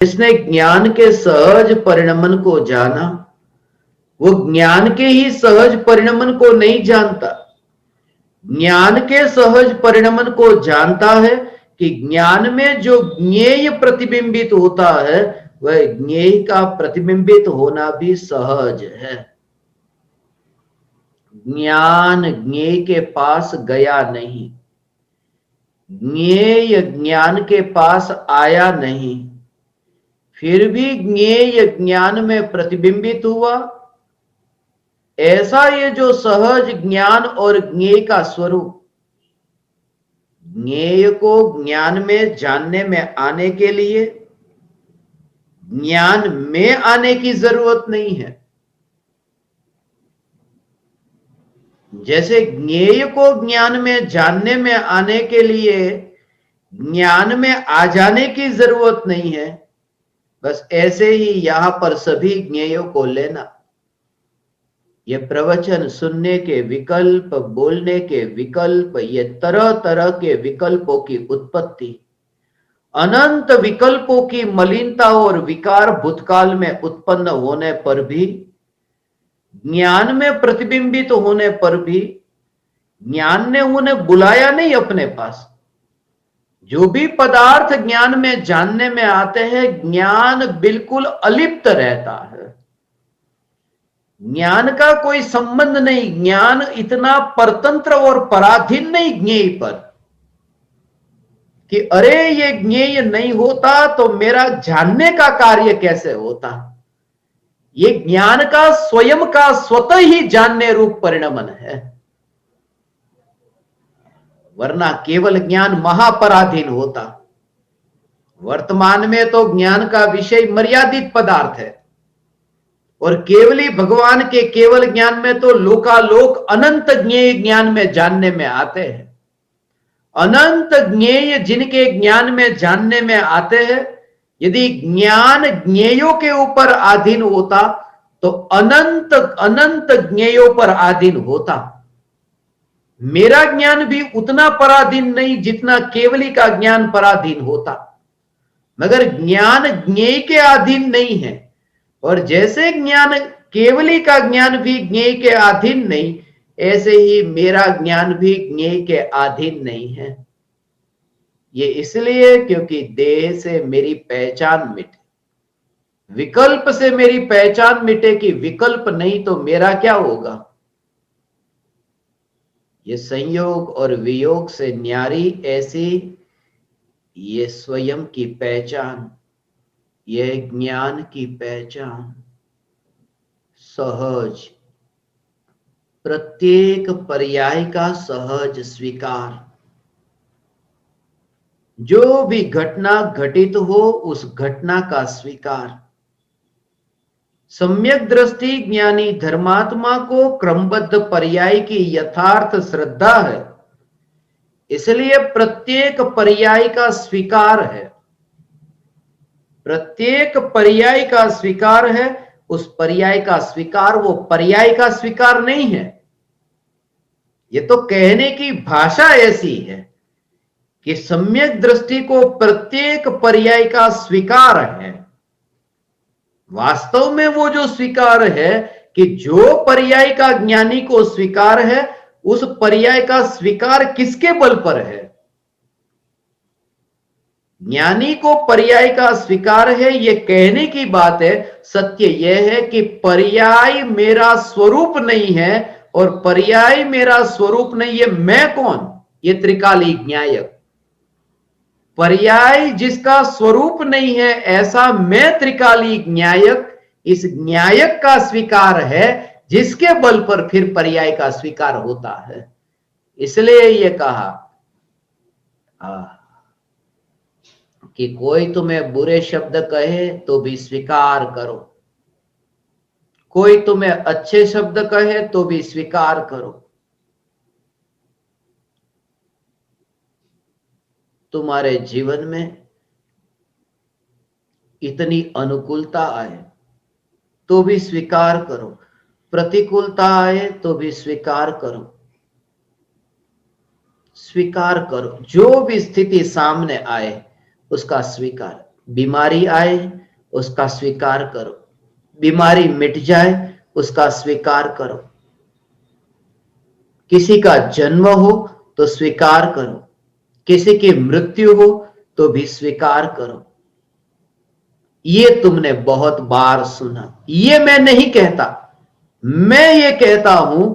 जिसने ज्ञान के सहज परिणमन को जाना, वो ज्ञान के ही सहज परिणमन को नहीं जानता। ज्ञान के सहज परिणमन को जानता है कि ज्ञान में जो ज्ञेय प्रतिबिंबित होता है वह ज्ञेय का प्रतिबिंबित होना भी सहज है। ज्ञान ज्ञेय के पास गया नहीं, ज्ञेय ज्ञान के पास आया नहीं, फिर भी ज्ञेय ज्ञान में प्रतिबिंबित हुआ। ऐसा ये जो सहज ज्ञान और ज्ञेय का स्वरूप, ज्ञेय को ज्ञान में जानने में आने के लिए ज्ञान में आने की जरूरत नहीं है। जैसे ज्ञेय को ज्ञान में जानने में आने के लिए ज्ञान में आ जाने की जरूरत नहीं है, बस ऐसे ही यहां पर सभी ज्ञेयों को लेना। ये प्रवचन सुनने के विकल्प, बोलने के विकल्प, ये तरह तरह के विकल्पों की उत्पत्ति, अनंत विकल्पों की मलिनता और विकार भूतकाल में उत्पन्न होने पर भी, ज्ञान में प्रतिबिंबित होने पर भी ज्ञान ने उन्हें बुलाया नहीं अपने पास। जो भी पदार्थ ज्ञान में जानने में आते हैं, ज्ञान बिल्कुल अलिप्त रहता है, ज्ञान का कोई संबंध नहीं। ज्ञान इतना परतंत्र और पराधीन नहीं ज्ञेय पर कि अरे ये ज्ञेय नहीं होता तो मेरा जानने का कार्य कैसे होता। ये ज्ञान का स्वयं का स्वतः ही जानने रूप परिणमन है, वरना केवल ज्ञान महापराधीन होता। वर्तमान में तो ज्ञान का विषय मर्यादित पदार्थ है, और केवली भगवान के केवल ज्ञान में तो लोकालोक अनंत ज्ञेय ज्ञान में जानने में आते हैं। अनंत ज्ञेय जिनके ज्ञान में जानने में आते हैं, यदि ज्ञान ज्ञेयों के ऊपर अधीन होता तो अनंत अनंत ज्ञेयों पर अधीन होता। मेरा ज्ञान भी उतना पराधीन नहीं जितना केवली का ज्ञान पराधीन होता, मगर ज्ञान ज्ञेय के अधीन नहीं है। और जैसे ज्ञान केवली का ज्ञान भी ज्ञेय के अधीन नहीं, ऐसे ही मेरा ज्ञान भी ज्ञेय के अधीन नहीं है। ये इसलिए क्योंकि देह से मेरी पहचान मिटे, विकल्प से मेरी पहचान मिटे कि विकल्प नहीं तो मेरा क्या होगा। ये संयोग और वियोग से न्यारी ऐसी ये स्वयं की पहचान, यह ज्ञान की पहचान, सहज, प्रत्येक पर्याय का सहज स्वीकार। जो भी घटना घटित हो उस घटना का स्वीकार। सम्यक दृष्टि ज्ञानी धर्मात्मा को क्रमबद्ध पर्याय की यथार्थ श्रद्धा है, इसलिए प्रत्येक पर्याय का स्वीकार है। प्रत्येक पर्याय का स्वीकार है, उस पर्याय का स्वीकार वो पर्याय का स्वीकार नहीं है। ये तो कहने की भाषा ऐसी है कि सम्यक दृष्टि को प्रत्येक पर्याय का स्वीकार है। वास्तव में वो जो स्वीकार है कि जो पर्याय का ज्ञानी को स्वीकार है, उस पर्याय का स्वीकार किसके बल पर है। ज्ञानी को पर्याय का स्वीकार है, ये कहने की बात है। सत्य यह है कि पर्याय मेरा स्वरूप नहीं है, और पर्याय मेरा स्वरूप नहीं है, मैं कौन? ये त्रिकाली ज्ञायक। पर्याय जिसका स्वरूप नहीं है, ऐसा मैं त्रिकाली ज्ञायक, इस ज्ञायक का स्वीकार है, जिसके बल पर फिर पर्याय का स्वीकार होता है। इसलिए ये कहा कि कोई तुम्हें बुरे शब्द कहे तो भी स्वीकार करो, कोई तुम्हें अच्छे शब्द कहे तो भी स्वीकार करो। तुम्हारे जीवन में इतनी अनुकूलता आए तो भी स्वीकार करो, प्रतिकूलता आए तो भी स्वीकार करो। स्वीकार करो, जो भी स्थिति सामने आए उसका स्वीकार। बीमारी आए उसका स्वीकार करो, बीमारी मिट जाए उसका स्वीकार करो, किसी का जन्म हो तो स्वीकार करो, किसी की मृत्यु हो तो भी स्वीकार करो। ये तुमने बहुत बार सुना, ये मैं नहीं कहता, मैं ये कहता हूं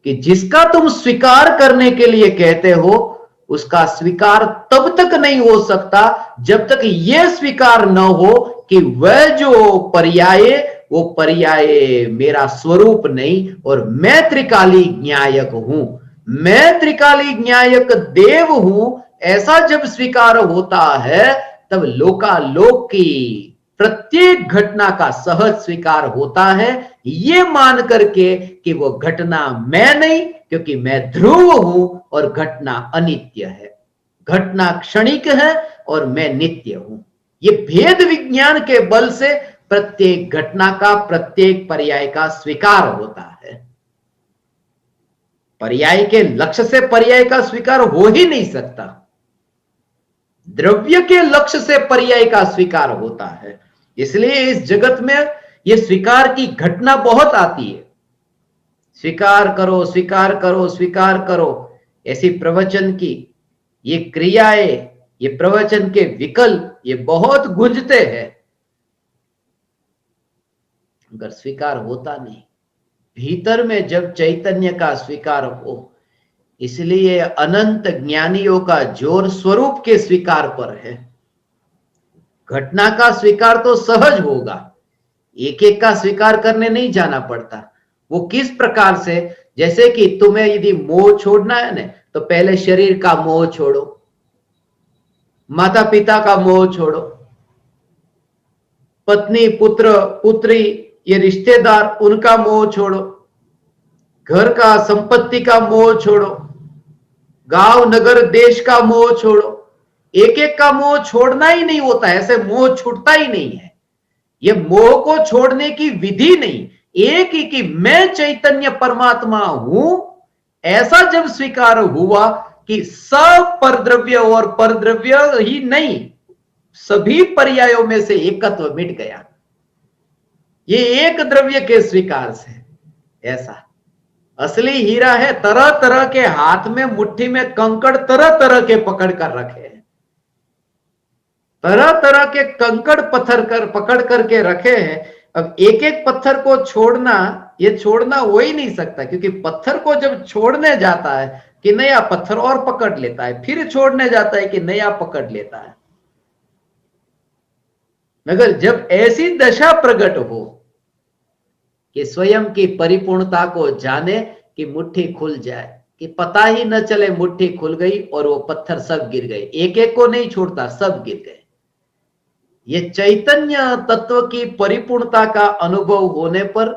कि जिसका तुम स्वीकार करने के लिए कहते हो उसका स्वीकार तब तक नहीं हो सकता जब तक यह स्वीकार न हो कि वह जो पर्याय, वो पर्याय मेरा स्वरूप नहीं और मैं त्रिकाली न्यायक हूं, मैं त्रिकाली न्यायक देव हूं। ऐसा जब स्वीकार होता है तब लोकालोक की प्रत्येक घटना का सहज स्वीकार होता है, ये मान करके कि वो घटना मैं नहीं, क्योंकि मैं ध्रुव हूं और घटना अनित्य है, घटना क्षणिक है और मैं नित्य हूं। ये भेद विज्ञान के बल से प्रत्येक घटना का, प्रत्येक पर्याय का स्वीकार होता है। पर्याय के लक्ष्य से पर्याय का स्वीकार हो ही नहीं सकता, द्रव्य के लक्ष्य से पर्याय का स्वीकार होता है। इसलिए इस जगत में यह स्वीकार की घटना बहुत आती है, स्वीकार करो स्वीकार करो स्वीकार करो, ऐसी प्रवचन की ये क्रियाएं, ये प्रवचन के विकल्प ये बहुत गूंजते हैं, मगर स्वीकार होता नहीं। भीतर में जब चैतन्य का स्वीकार हो, इसलिए अनंत ज्ञानियों का जोर स्वरूप के स्वीकार पर है। घटना का स्वीकार तो सहज होगा, एक एक का स्वीकार करने नहीं जाना पड़ता। वो किस प्रकार से, जैसे कि तुम्हें यदि मोह छोड़ना है ना, तो पहले शरीर का मोह छोड़ो, माता पिता का मोह छोड़ो, पत्नी पुत्र पुत्री ये रिश्तेदार उनका मोह छोड़ो, घर का संपत्ति का मोह छोड़ो, गांव नगर देश का मोह छोड़ो। एक एक का मोह छोड़ना ही नहीं होता, ऐसे मोह छूटता ही नहीं है। ये मोह को छोड़ने की विधि नहीं, एक ही कि मैं चैतन्य परमात्मा हूं, ऐसा जब स्वीकार हुआ कि सब परद्रव्य और परद्रव्य ही नहीं, सभी पर्यायों में से एकत्व मिट गया, ये एक द्रव्य के स्वीकार से। ऐसा असली हीरा है, तरह तरह के हाथ में मुट्ठी में कंकड़ तरह तरह के पकड़ कर रखे हैं, तरह तरह के कंकड़ पत्थर कर पकड़ करके रखे हैं। अब एक एक पत्थर को छोड़ना, ये छोड़ना हो ही नहीं सकता, क्योंकि पत्थर को जब छोड़ने जाता है कि नया पत्थर और पकड़ लेता है, फिर छोड़ने जाता है कि नया पकड़ लेता है। मगर जब ऐसी दशा प्रकट हो कि स्वयं की परिपूर्णता को जाने कि मुट्ठी खुल जाए, कि पता ही न चले मुट्ठी खुल गई और वो पत्थर सब गिर गए, एक एक को नहीं छोड़ता, सब गिर गए। ये चैतन्य तत्व की परिपूर्णता का अनुभव होने पर,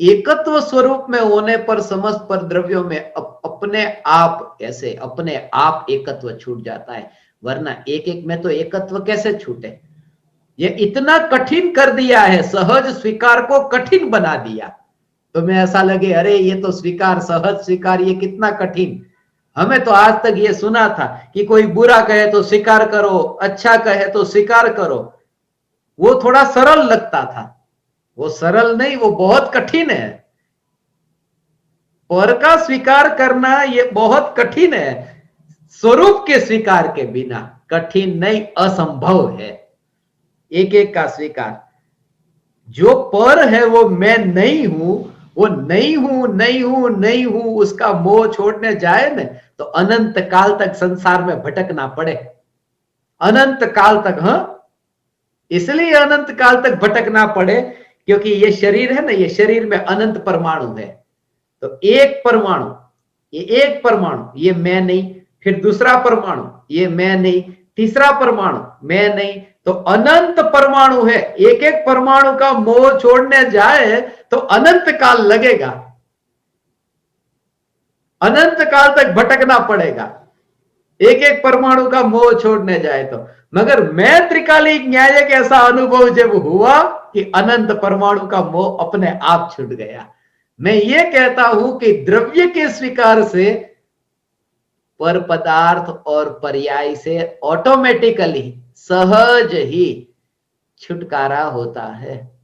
एकत्व स्वरूप में होने पर समस्त पर द्रव्यों में अपने आप, ऐसे अपने आप एकत्व छूट जाता है। वरना एक एक में तो एकत्व कैसे छूटे? ये इतना कठिन कर दिया है, सहज स्वीकार को कठिन बना दिया। तुम्हें ऐसा लगे अरे ये तो स्वीकार, सहज स्वीकार ये कितना कठिन। हमें तो आज तक ये सुना था कि कोई बुरा कहे तो स्वीकार करो, अच्छा कहे तो स्वीकार करो, वो थोड़ा सरल लगता था। वो सरल नहीं, वो बहुत कठिन है। पर का स्वीकार करना ये बहुत कठिन है, स्वरूप के स्वीकार के बिना कठिन नहीं, असंभव है। एक एक का स्वीकार, जो पर है वो मैं नहीं हूं, वो नहीं हूं नहीं हूं नहीं हूं, उसका मोह छोड़ने जाए ना तो अनंत काल तक संसार में भटकना पड़े, अनंत काल तक। हाँ, इसलिए अनंत काल तक भटकना पड़े क्योंकि ये शरीर है ना, ये शरीर में अनंत परमाणु है। तो एक परमाणु, ये एक परमाणु ये मैं नहीं, फिर दूसरा परमाणु ये मैं नहीं, तीसरा परमाणु मैं नहीं, तो अनंत परमाणु है। एक एक परमाणु का मोह छोड़ने जाए तो अनंत काल लगेगा, अनंत काल तक भटकना पड़ेगा एक एक परमाणु का मोह छोड़ने जाए तो। मगर मैं त्रिकाली न्यायिक ऐसा अनुभव जब हुआ कि अनंत परमाणु का मोह अपने आप छूट गया। मैं ये कहता हूं कि द्रव्य के स्वीकार से, पर पदार्थ और पर्याय से ऑटोमेटिकली सहज ही छुटकारा होता है।